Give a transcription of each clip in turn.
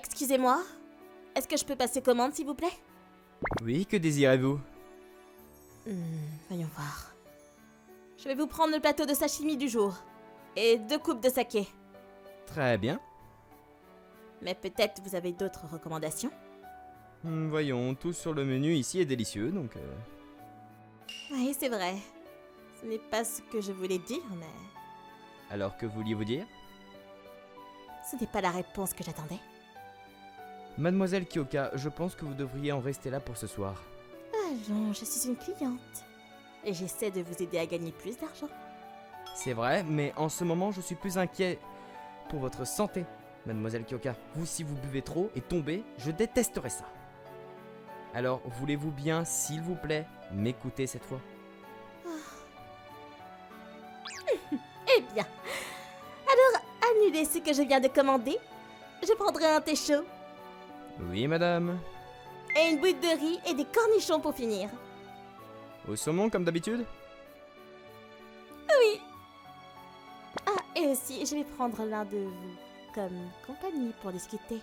Excusez-moi. Est-ce que je peux passer commande, s'il vous plaît? Oui, que désirez-vous? Voyons voir. Je vais vous prendre le plateau de sashimi du jour. Et 2 coupes de saké. Très bien. Mais peut-être vous avez d'autres recommandations? Voyons, tout sur le menu ici est délicieux, donc... Oui, c'est vrai. Ce n'est pas ce que je voulais dire, mais... Alors que vouliez-vous dire? Ce n'est pas la réponse que j'attendais. Mademoiselle Kyoka, je pense que vous devriez en rester là pour ce soir. Allons, je suis une cliente. Et j'essaie de vous aider à gagner plus d'argent. C'est vrai, mais en ce moment, je suis plus inquiet pour votre santé, Mademoiselle Kyoka. Vous, si vous buvez trop et tombez, je détesterais ça. Alors, voulez-vous bien, s'il vous plaît, m'écouter cette fois? Eh bien, alors annulez ce que je viens de commander. Je prendrai un thé chaud. Oui, madame. Et une bouille de riz et des cornichons pour finir. Au saumon, comme d'habitude? Oui. Ah, et aussi, je vais prendre l'un de vous comme compagnie pour discuter.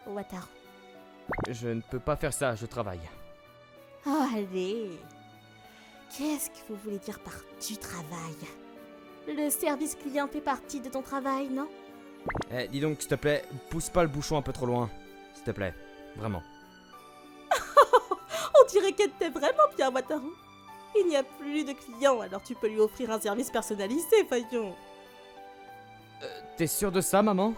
Wataru. Je ne peux pas faire ça, je travaille. Oh, allez. Qu'est-ce que vous voulez dire par du travail? Le service client fait partie de ton travail, non? Dis donc, s'il te plaît, pousse pas le bouchon un peu trop loin. S'il te plaît, vraiment. On dirait qu'elle t'aime vraiment bien, Wataru. Il n'y a plus de clients, alors tu peux lui offrir un service personnalisé, voyons. T'es sûr de ça, maman?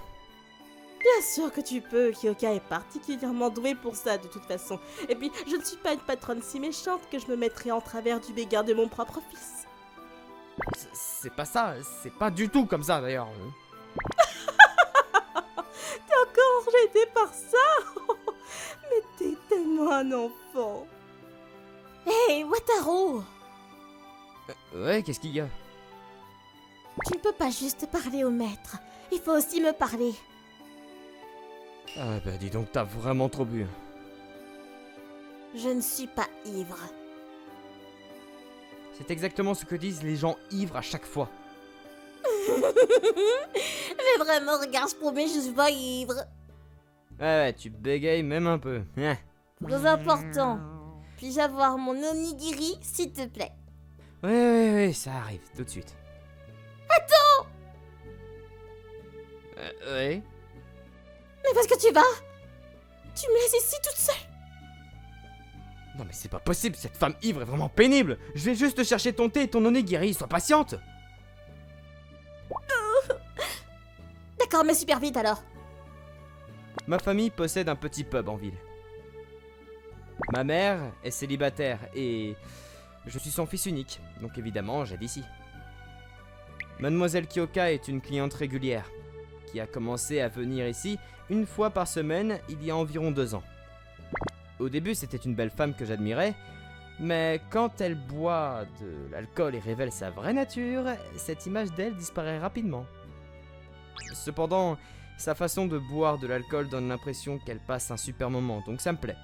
Bien sûr que tu peux, Kyoka est particulièrement douée pour ça de toute façon. Et puis, je ne suis pas une patronne si méchante que je me mettrais en travers du béguin de mon propre fils. C'est pas ça, c'est pas du tout comme ça d'ailleurs. T'es encore enjaillé par ça? Mais t'es tellement un enfant. Hé, Wataru! Ouais, qu'est-ce qu'il y a? Tu ne peux pas juste parler au maître. Il faut aussi me parler. Ah bah dis donc, t'as vraiment trop bu. Je ne suis pas ivre. C'est exactement ce que disent les gens ivres à chaque fois. Mais vraiment, regarde, je promets, je suis pas ivre. Ouais, tu bégayes même un peu. Hein. Plus important. Puis-je avoir mon onigiri, s'il te plaît? Ouais, ça arrive, tout de suite. Attends! Ouais. Mais parce que tu vas? Tu me laisses ici toute seule? Non mais c'est pas possible, cette femme ivre est vraiment pénible. Je vais juste chercher ton thé et ton onigiri, sois patiente. D'accord, mais super vite alors. Ma famille possède un petit pub en ville. Ma mère est célibataire et je suis son fils unique, donc évidemment j'aide ici. Mademoiselle Kyoka est une cliente régulière, qui a commencé à venir ici une fois par semaine il y a environ 2 ans. Au début c'était une belle femme que j'admirais, mais quand elle boit de l'alcool et révèle sa vraie nature, cette image d'elle disparaît rapidement. Cependant, sa façon de boire de l'alcool donne l'impression qu'elle passe un super moment, donc ça me plaît.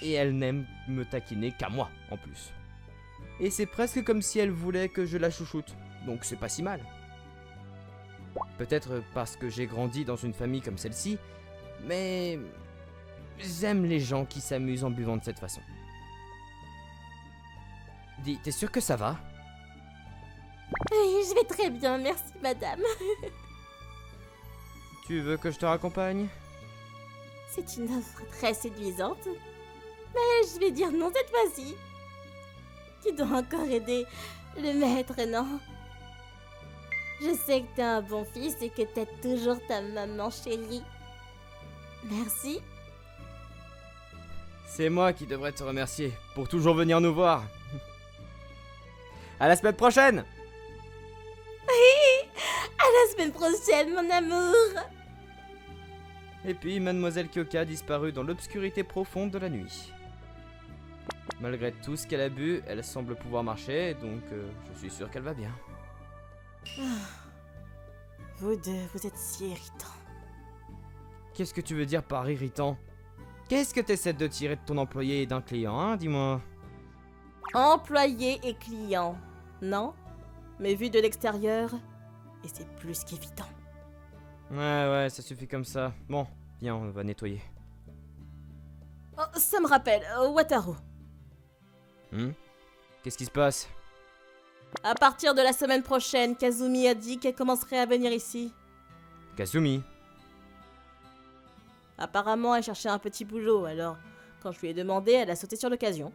Et elle n'aime me taquiner qu'à moi, en plus. Et c'est presque comme si elle voulait que je la chouchoute, donc c'est pas si mal. Peut-être parce que j'ai grandi dans une famille comme celle-ci, mais j'aime les gens qui s'amusent en buvant de cette façon. Dis, t'es sûr que ça va? Oui, je vais très bien, merci madame. Tu veux que je te raccompagne? C'est une offre très séduisante. Mais je vais dire non cette fois-ci. Tu dois encore aider le maître, non? Je sais que t'es un bon fils et que t'aides toujours ta maman chérie. Merci. C'est moi qui devrais te remercier pour toujours venir nous voir. À la semaine prochaine! Oui, à la semaine prochaine, mon amour. Et puis Mademoiselle Kyoka disparut dans l'obscurité profonde de la nuit. Malgré tout ce qu'elle a bu, elle semble pouvoir marcher, donc je suis sûr qu'elle va bien. Vous deux, vous êtes si irritants. Qu'est-ce que tu veux dire par irritant? Qu'est-ce que t'essaies de tirer de ton employé et d'un client, hein, dis-moi? Employé et client, non? Mais vu de l'extérieur, et c'est plus qu'évident. Ouais, ça suffit comme ça. Bon, Viens, on va nettoyer. Oh, ça me rappelle, Wataru. Qu'est-ce qui se passe? À partir de la semaine prochaine, Kazumi a dit qu'elle commencerait à venir ici. Kasumi. Apparemment, elle cherchait un petit boulot, alors quand je lui ai demandé, elle a sauté sur l'occasion.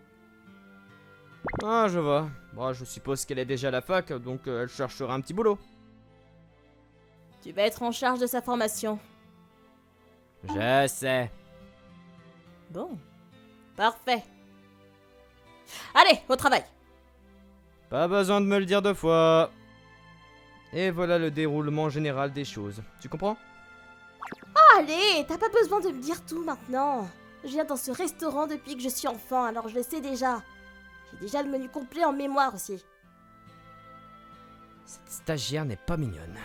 Ah, je vois. Bon, je suppose qu'elle est déjà à la fac, donc elle cherchera un petit boulot. Tu vas être en charge de sa formation. Je sais. Bon, parfait. Allez, au travail. Pas besoin de me le dire 2 fois. Et voilà le déroulement général des choses. Tu comprends? Allez, t'as pas besoin de me dire tout maintenant. Je viens dans ce restaurant depuis que je suis enfant, alors je le sais déjà. J'ai déjà le menu complet en mémoire aussi. Cette stagiaire n'est pas mignonne.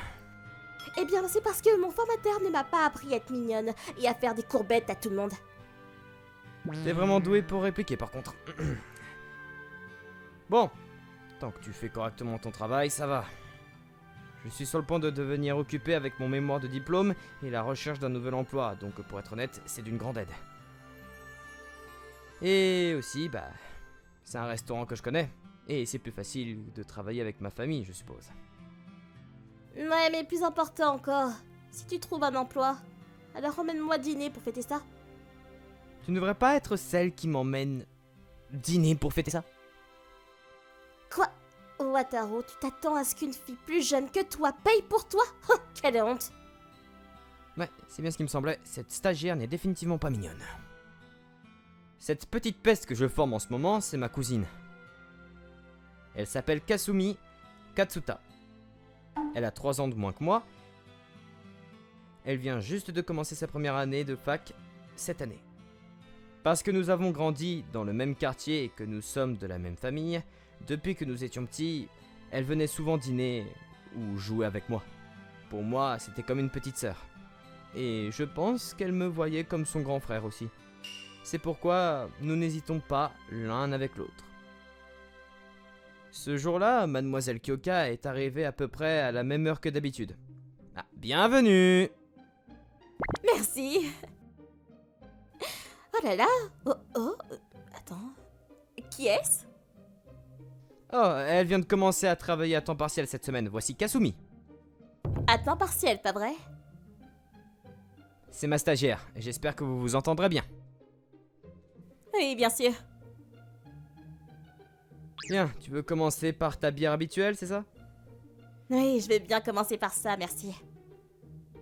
Eh bien, c'est parce que mon formateur ne m'a pas appris à être mignonne et à faire des courbettes à tout le monde. T'es vraiment doué pour répliquer par contre. Bon, tant que tu fais correctement ton travail, ça va. Je suis sur le point de devenir occupé avec mon mémoire de diplôme et la recherche d'un nouvel emploi, donc pour être honnête, c'est d'une grande aide. Et aussi, c'est un restaurant que je connais, et c'est plus facile de travailler avec ma famille, je suppose. Ouais, mais plus important encore, si tu trouves un emploi, alors emmène-moi dîner pour fêter ça. Tu ne devrais pas être celle qui m'emmène dîner pour fêter ça? Quoi? Wataru, tu t'attends à ce qu'une fille plus jeune que toi paye pour toi? Oh, quelle honte! Ouais, c'est bien ce qui me semblait, cette stagiaire n'est définitivement pas mignonne. Cette petite peste que je forme en ce moment, c'est ma cousine. Elle s'appelle Kasumi Katsuta. Elle a 3 ans de moins que moi. Elle vient juste de commencer sa première année de fac cette année. Parce que nous avons grandi dans le même quartier et que nous sommes de la même famille, depuis que nous étions petits, elle venait souvent dîner ou jouer avec moi. Pour moi, c'était comme une petite sœur. Et je pense qu'elle me voyait comme son grand frère aussi. C'est pourquoi nous n'hésitons pas l'un avec l'autre. Ce jour-là, Mademoiselle Kyoka est arrivée à peu près à la même heure que d'habitude. Ah, bienvenue! Merci! Oh là là! Attends. Qui est-ce? Oh, elle vient de commencer à travailler à temps partiel cette semaine. Voici Kasumi. À temps partiel, pas vrai? C'est ma stagiaire, et j'espère que vous vous entendrez bien. Oui, bien sûr. Bien, tu veux commencer par ta bière habituelle, c'est ça? Oui, je vais bien commencer par ça, merci.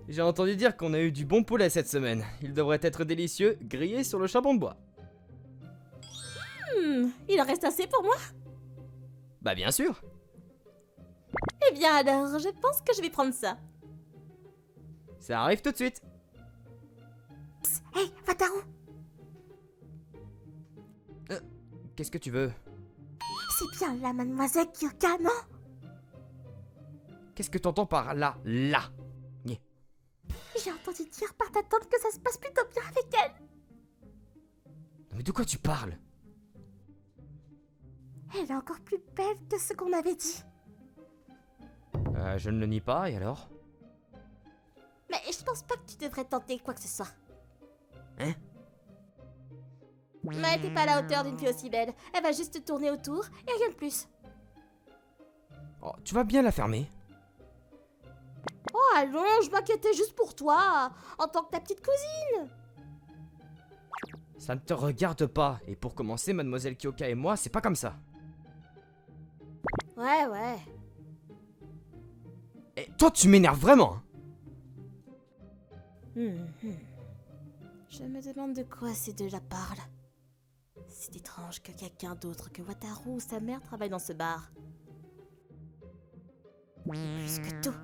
J'ai entendu dire qu'on a eu du bon poulet cette semaine. Il devrait être délicieux, grillé sur le charbon de bois. Il en reste assez pour moi? Bah bien sûr. Eh bien alors, je pense que je vais prendre ça. Ça arrive tout de suite. Hey, Wataru! Qu'est-ce que tu veux? C'est bien la mademoiselle Kyoka, non? Qu'est-ce que t'entends par là? Là? J'ai entendu dire par ta tante que ça se passe plutôt bien avec elle. Non mais de quoi tu parles? Elle est encore plus belle que ce qu'on m'avait dit. Je ne le nie pas, et alors? Mais je pense pas que tu devrais tenter quoi que ce soit. Hein? Mais t'es pas à la hauteur d'une fille aussi belle. Elle va juste te tourner autour et rien de plus. Oh, tu vas bien la fermer? Oh allons, je m'inquiétais juste pour toi, en tant que ta petite cousine. Ça ne te regarde pas. Et pour commencer, Mademoiselle Kyoka et moi, c'est pas comme ça. Ouais. Et toi, tu m'énerves vraiment. Je me demande de quoi ces deux-là parlent. C'est étrange que quelqu'un d'autre que Wataru ou sa mère travaille dans ce bar. Plus que tout,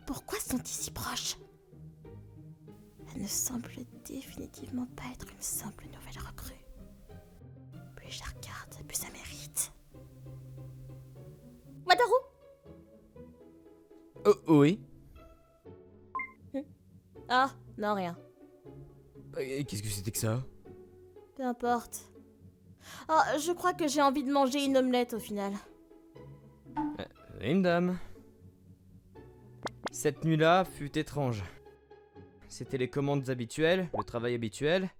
pourquoi sont-ils si proches? Elle ne semble définitivement pas être une simple nouvelle recrue. Plus je la regarde, plus ça mérite. Wataru? Oh, oui. Ah, non, rien. Qu'est-ce que c'était que ça? Peu importe. Oh, je crois que j'ai envie de manger une omelette au final. Oui, madame. Cette nuit-là fut étrange. c'était les commandes habituelles, le travail habituel.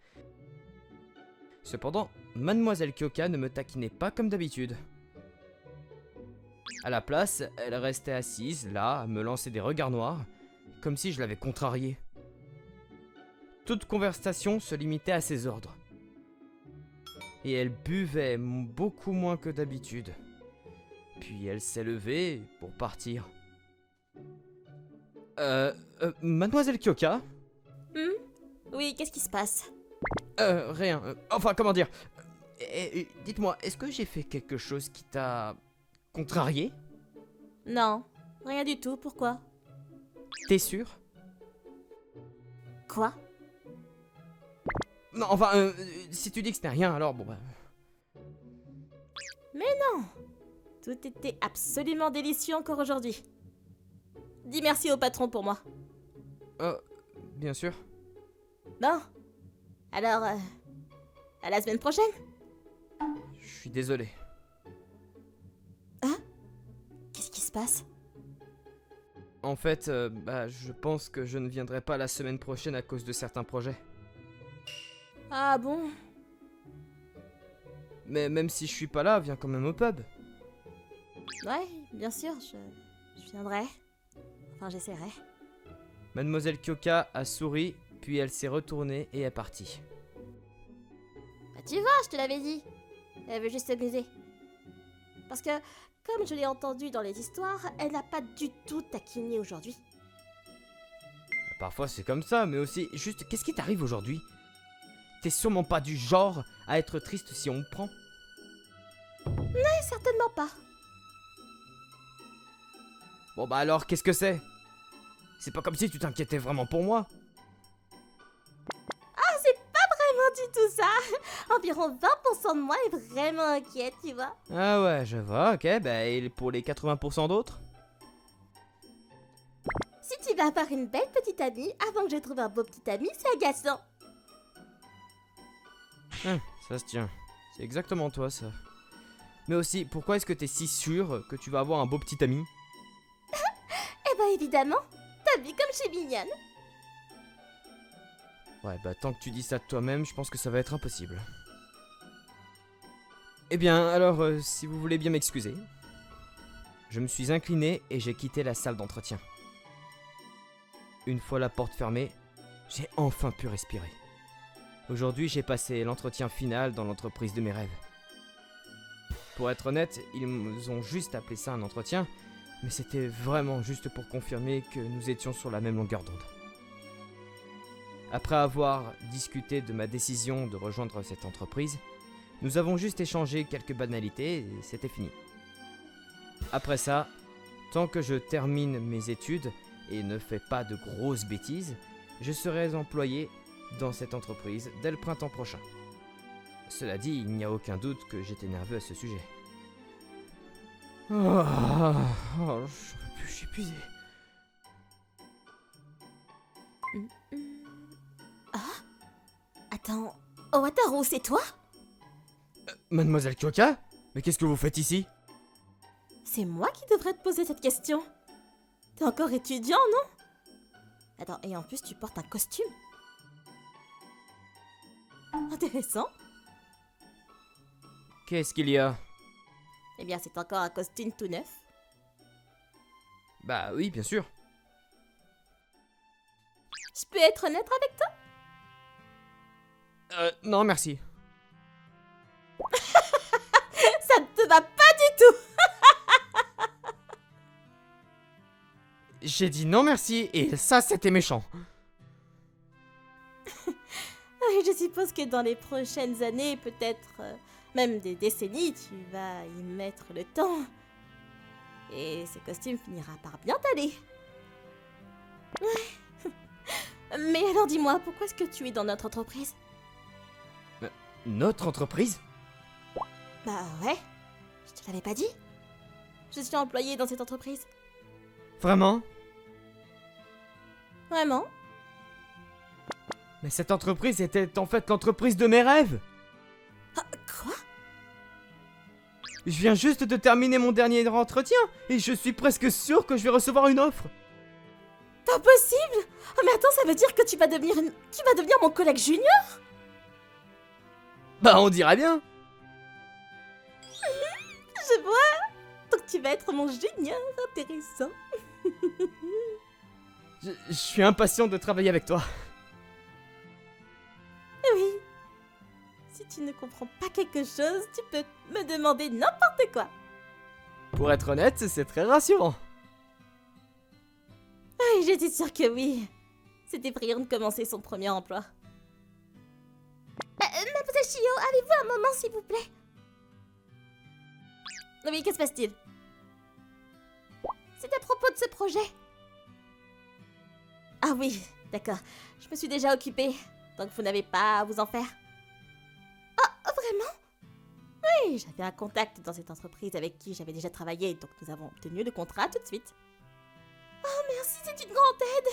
Cependant, Mademoiselle Kyoka ne me taquinait pas comme d'habitude. À la place, elle restait assise, là, à me lancer des regards noirs, comme si je l'avais contrariée. Toute conversation se limitait à ses ordres. Et elle buvait beaucoup moins que d'habitude. Puis elle s'est levée pour partir. Mademoiselle Kyoka? Oui, qu'est-ce qui se passe? Rien. Enfin, comment dire? Dites-moi, est-ce que j'ai fait quelque chose qui t'a contrarié? Non, rien du tout, pourquoi? T'es sûr? Quoi? Non, enfin, si tu dis que c'était rien, alors bon bah... Tout était absolument délicieux encore aujourd'hui. Dis merci au patron pour moi. Bien sûr. Bon, alors, à la semaine prochaine. Je suis désolé. Qu'est-ce qui se passe? En fait, je pense que je ne viendrai pas la semaine prochaine à cause de certains projets. Ah bon? Mais même si je suis pas là, viens quand même au pub. Ouais, bien sûr, je viendrai. Enfin, j'essaierai. Mademoiselle Kyoka a souri, puis elle s'est retournée et est partie. Bah tu vois, je te l'avais dit. Elle veut juste s'amuser. Parce que, comme je l'ai entendu dans les histoires, elle n'a pas du tout taquiné aujourd'hui. Parfois c'est comme ça, mais aussi, juste, qu'est-ce qui t'arrive aujourd'hui? T'es sûrement pas du genre à être triste si on me prend. Mais certainement pas. Bon bah alors, qu'est-ce que c'est? C'est pas comme si tu t'inquiétais vraiment pour moi. Vraiment du tout ça. Environ 20% de moi est vraiment inquiète, tu vois. Ah ouais, je vois, ok, bah et pour les 80% d'autres? Si tu vas avoir une belle petite amie avant que je trouve un beau petit ami, c'est agaçant. Ça se tient. C'est exactement toi, ça. Mais aussi, pourquoi est-ce que t'es si sûr que tu vas avoir un beau petit ami? Eh ben évidemment, t'as vu comme je suis mignonne. Ouais, bah tant que tu dis ça de toi-même, je pense que ça va être impossible. Eh bien, alors, si vous voulez bien m'excuser. Je me suis incliné et j'ai quitté la salle d'entretien. Une fois la porte fermée, j'ai enfin pu respirer. Aujourd'hui, j'ai passé l'entretien final dans l'entreprise de mes rêves. Pour être honnête, ils ont juste appelé ça un entretien, mais c'était vraiment juste pour confirmer que nous étions sur la même longueur d'onde. Après avoir discuté de ma décision de rejoindre cette entreprise, nous avons juste échangé quelques banalités et c'était fini. Après ça, tant que je termine mes études et ne fais pas de grosses bêtises, je serai employé dans cette entreprise dès le printemps prochain. Cela dit, il n'y a aucun doute que j'étais nerveux à ce sujet. Je suis épuisé. Attends, Wataru, c'est toi? Mademoiselle Kyoka? Mais qu'est-ce que vous faites ici? C'est moi qui devrais te poser cette question. T'es encore étudiant, non? Attends, et en plus tu portes un costume. Intéressant. Qu'est-ce qu'il y a? Eh bien, c'est encore un costume tout neuf. Bah oui, bien sûr. Je peux être honnête avec toi? Non, merci. Ça ne te va pas du tout. J'ai dit non merci et ça c'était méchant. Je suppose que dans les prochaines années, peut-être même des décennies, tu vas y mettre le temps. Et ce costume finira par bien t'aller. Ouais. Mais alors dis-moi, pourquoi est-ce que tu es dans notre entreprise? Notre entreprise? Bah ouais, je te l'avais pas dit. Je suis employée dans cette entreprise. Vraiment? Vraiment? Mais cette entreprise était en fait l'entreprise de mes rêves. Ah, quoi? Je viens juste de terminer mon dernier entretien et je suis presque sûr que je vais recevoir une offre. Pas possible! Oh mais attends, ça veut dire que tu vas devenir mon collègue junior? Bah, on dirait bien. Je vois! Donc tu vas être mon junior, intéressant. Je suis impatient de travailler avec toi. Oui. Si tu ne comprends pas quelque chose, tu peux me demander n'importe quoi. Pour être honnête, c'est très rassurant. Oui, j'étais sûre que oui. C'était brillant de commencer son premier emploi. Mademoiselle Chio, avez-vous un moment, s'il vous plaît? Oui, que se passe-t-il? C'est à propos de ce projet. Ah oui, d'accord. Je me suis déjà occupée, donc vous n'avez pas à vous en faire. Oh, vraiment? Oui, j'avais un contact dans cette entreprise avec qui j'avais déjà travaillé, donc nous avons obtenu le contrat tout de suite. Oh, merci, c'est une grande aide.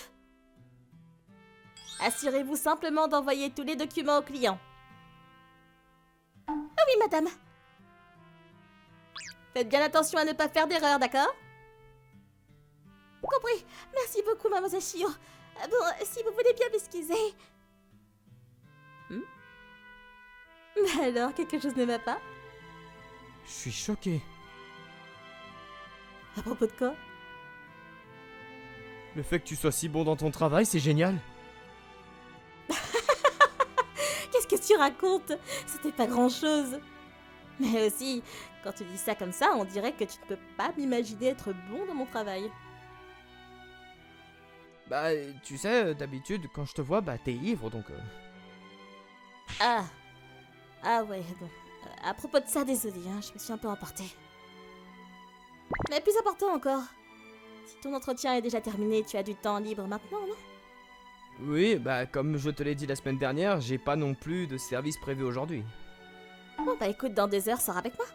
Assurez-vous simplement d'envoyer tous les documents au client. Ah oui, madame. Faites bien attention à ne pas faire d'erreur, d'accord? Compris. Merci beaucoup, mademoiselle Chio. Bon, si vous voulez bien m'excuser. Mais alors, quelque chose ne va pas? Je suis choqué. À propos de quoi? Le fait que tu sois si bon dans ton travail, c'est génial. Qu'est-ce que tu racontes? C'était pas grand-chose. Mais aussi, quand tu dis ça comme ça, on dirait que tu ne peux pas m'imaginer être bon dans mon travail. Bah, tu sais, d'habitude, quand je te vois, bah, t'es ivre, donc... Ah. Ah ouais, bon. À propos de ça, désolée, hein, je me suis un peu emportée. Mais plus important encore, si ton entretien est déjà terminé, tu as du temps libre maintenant, non? Oui, bah, comme je te l'ai dit la semaine dernière, j'ai pas non plus de service prévu aujourd'hui. Bon bah écoute, dans 2 heures, sors avec moi.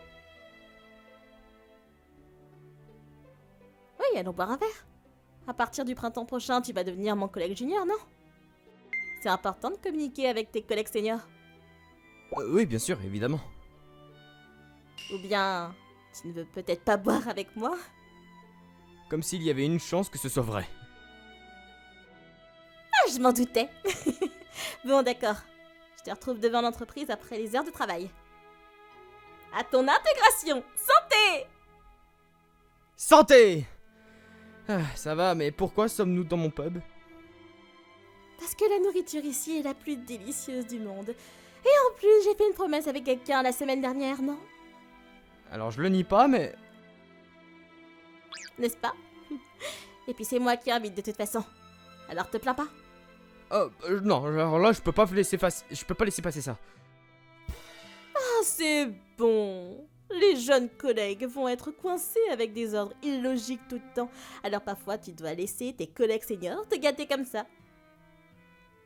Oui, allons boire un verre. À partir du printemps prochain, tu vas devenir mon collègue junior, non? C'est important de communiquer avec tes collègues seniors. Oui, bien sûr, évidemment. Ou bien, tu ne veux peut-être pas boire avec moi? Comme s'il y avait une chance que ce soit vrai. Ah, je m'en doutais. Bon, d'accord. Je te retrouve devant l'entreprise après les heures de travail. À ton intégration! Santé! Santé! Ah, ça va, mais pourquoi sommes-nous dans mon pub? Parce que la nourriture ici est la plus délicieuse du monde. Et en plus, j'ai fait une promesse avec quelqu'un la semaine dernière, non? Alors je le nie pas, mais... N'est-ce pas? Et puis c'est moi qui invite de toute façon. Alors te plains pas. Oh, non, alors là, je peux pas laisser passer ça. Ah, c'est bon. Les jeunes collègues vont être coincés avec des ordres illogiques tout le temps. Alors parfois, tu dois laisser tes collègues seniors te gâter comme ça.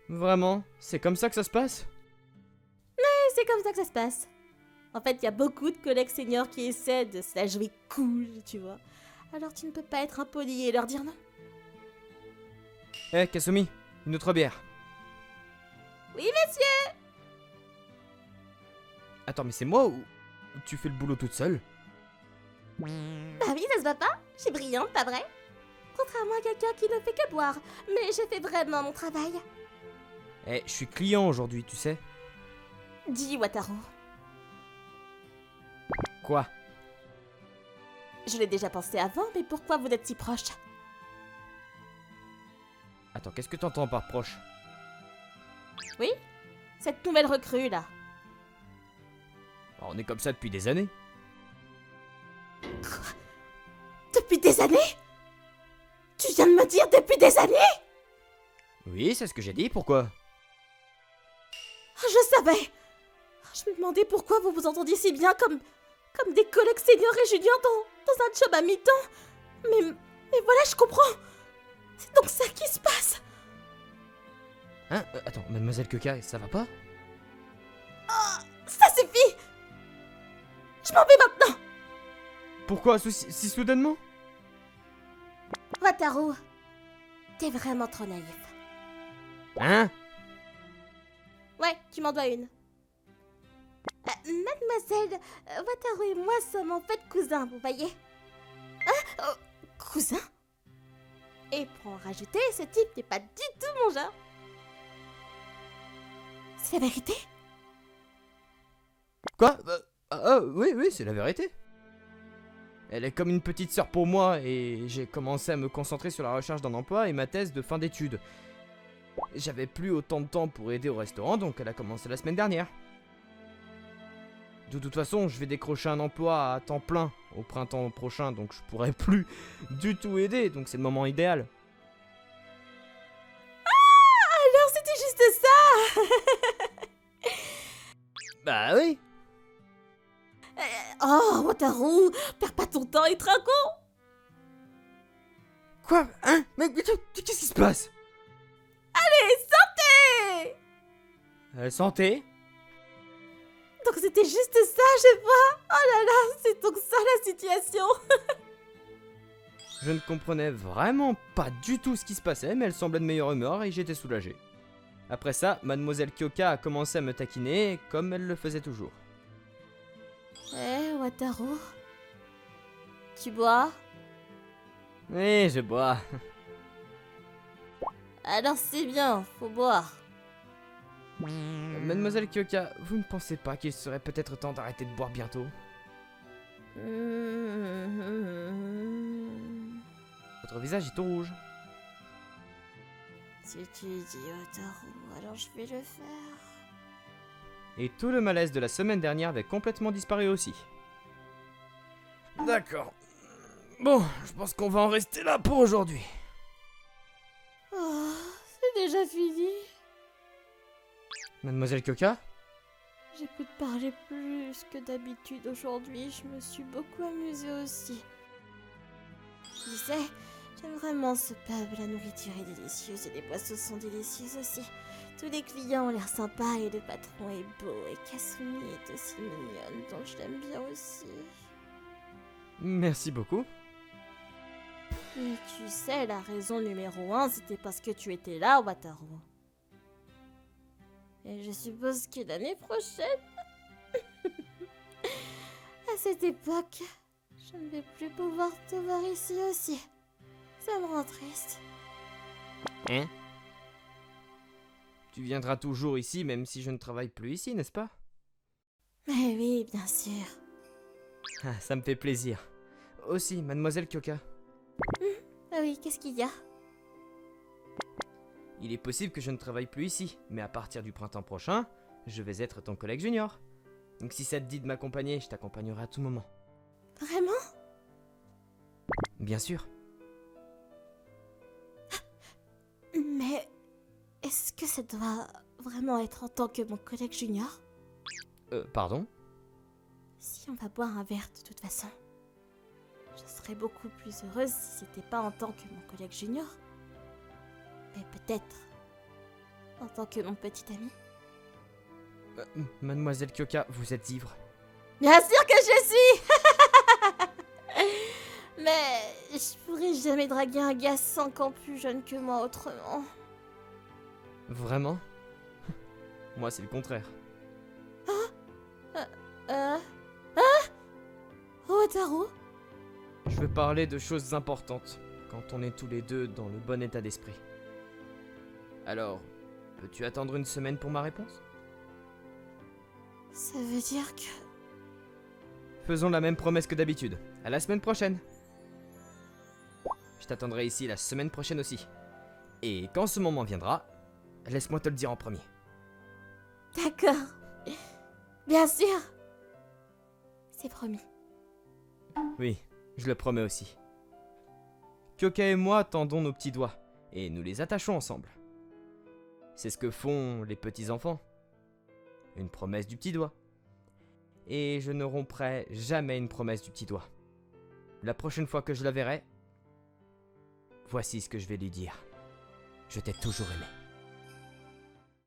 Vraiment? C'est comme ça que ça se passe? Et c'est comme ça que ça se passe. En fait, il y a beaucoup de collègues seniors qui essaient de se la jouer cool, tu vois. Alors tu ne peux pas être impoli et leur dire non. Eh, Kasumi, une autre bière. Oui, monsieur! Attends, mais c'est moi ou tu fais le boulot toute seule? Bah oui, ça se va pas? Je suis brillante, pas vrai? Contrairement à quelqu'un qui ne fait que boire. Mais je fais vraiment mon travail. Eh, je suis client aujourd'hui, tu sais. Dis, Wataru. Quoi? Je l'ai déjà pensé avant, mais pourquoi vous êtes si proches? Attends, qu'est-ce que t'entends par proche? Oui? Cette nouvelle recrue, là. Alors, on est comme ça depuis des années. Depuis des années? Tu viens de me dire depuis des années? Oui, c'est ce que j'ai dit, pourquoi? Je savais. Je me demandais pourquoi vous vous entendiez si bien comme des collègues seniors et juniors dans un job à mi-temps. Mais voilà, je comprends. C'est donc ça qui se passe. Hein? Attends, mademoiselle Keka, ça va pas? Oh, ça suffit. Je m'en vais maintenant. Pourquoi si soudainement? Wataru, t'es vraiment trop naïf. Hein? Ouais, tu m'en dois une. Mademoiselle, Wataru et moi sommes en fait cousins, vous voyez? Hein? Cousins? Et pour en rajouter, ce type n'est pas du tout mon genre. C'est la vérité? Quoi? Oui, c'est la vérité. Elle est comme une petite sœur pour moi et j'ai commencé à me concentrer sur la recherche d'un emploi et ma thèse de fin d'études. J'avais plus autant de temps pour aider au restaurant, donc elle a commencé la semaine dernière. De toute façon, je vais décrocher un emploi à temps plein au printemps prochain, donc je pourrai plus du tout aider, donc c'est le moment idéal. Alors c'était juste ça. Bah oui. Oh, Wataru, perds pas ton temps et trinquons. Quoi? Hein? Mais qu'est-ce qui se passe? Allez, sortez. Santé? Donc c'était juste ça, je vois. Oh là là, c'est donc ça la situation. Je ne comprenais vraiment pas du tout ce qui se passait, mais elle semblait de meilleure humeur et j'étais soulagé. Après ça, Mademoiselle Kyoka a commencé à me taquiner, comme elle le faisait toujours. Wataru, tu bois? Oui, je bois. Alors c'est bien, faut boire. Mademoiselle Kyoka, vous ne pensez pas qu'il serait peut-être temps d'arrêter de boire bientôt? Votre visage est tout rouge. Si tu dis Wataru, alors je vais le faire. Et tout le malaise de la semaine dernière avait complètement disparu aussi. D'accord. Bon, je pense qu'on va en rester là pour aujourd'hui. Oh, c'est déjà fini. Mademoiselle Kyoka? J'ai pu te parler plus que d'habitude aujourd'hui, je me suis beaucoup amusée aussi. Tu sais, j'aime vraiment ce pub, la nourriture est délicieuse et les boissons sont délicieuses aussi. Tous les clients ont l'air sympas et le patron est beau et Kasumi est aussi mignonne, donc je l'aime bien aussi. Merci beaucoup. Mais tu sais, la raison numéro 1, c'était parce que tu étais là, Wataru. Et je suppose que l'année prochaine, à cette époque, je ne vais plus pouvoir te voir ici aussi. Ça me rend triste. Hein? Tu viendras toujours ici, même si je ne travaille plus ici, n'est-ce pas? Mais oui, bien sûr. Ah, ça me fait plaisir. Aussi, Mademoiselle Kyoka. Ah oui, qu'est-ce qu'il y a? Il est possible que je ne travaille plus ici, mais à partir du printemps prochain, je vais être ton collègue junior. Donc si ça te dit de m'accompagner, je t'accompagnerai à tout moment. Vraiment? Bien sûr. Mais est-ce que ça doit vraiment être en tant que mon collègue junior? Pardon? Si on va boire un verre de toute façon, je serais beaucoup plus heureuse si c'était pas en tant que mon collègue junior. Mais peut-être en tant que mon petit ami. Mademoiselle Kyoka, vous êtes ivre. Bien sûr que je suis. Mais je pourrais jamais draguer un gars 5 ans plus jeune que moi autrement. Vraiment? Moi, c'est le contraire. Wataru? Je veux parler de choses importantes, quand on est tous les deux dans le bon état d'esprit. Alors, peux-tu attendre une semaine pour ma réponse? Ça veut dire que... Faisons la même promesse que d'habitude. À la semaine prochaine. Je t'attendrai ici la semaine prochaine aussi. Et quand ce moment viendra, laisse-moi te le dire en premier. D'accord. Bien sûr. C'est promis. Oui, je le promets aussi. Kyoka et moi tendons nos petits doigts, et nous les attachons ensemble. C'est ce que font les petits enfants. Une promesse du petit doigt. Et je ne romprai jamais une promesse du petit doigt. La prochaine fois que je la verrai, voici ce que je vais lui dire. Je t'ai toujours aimé.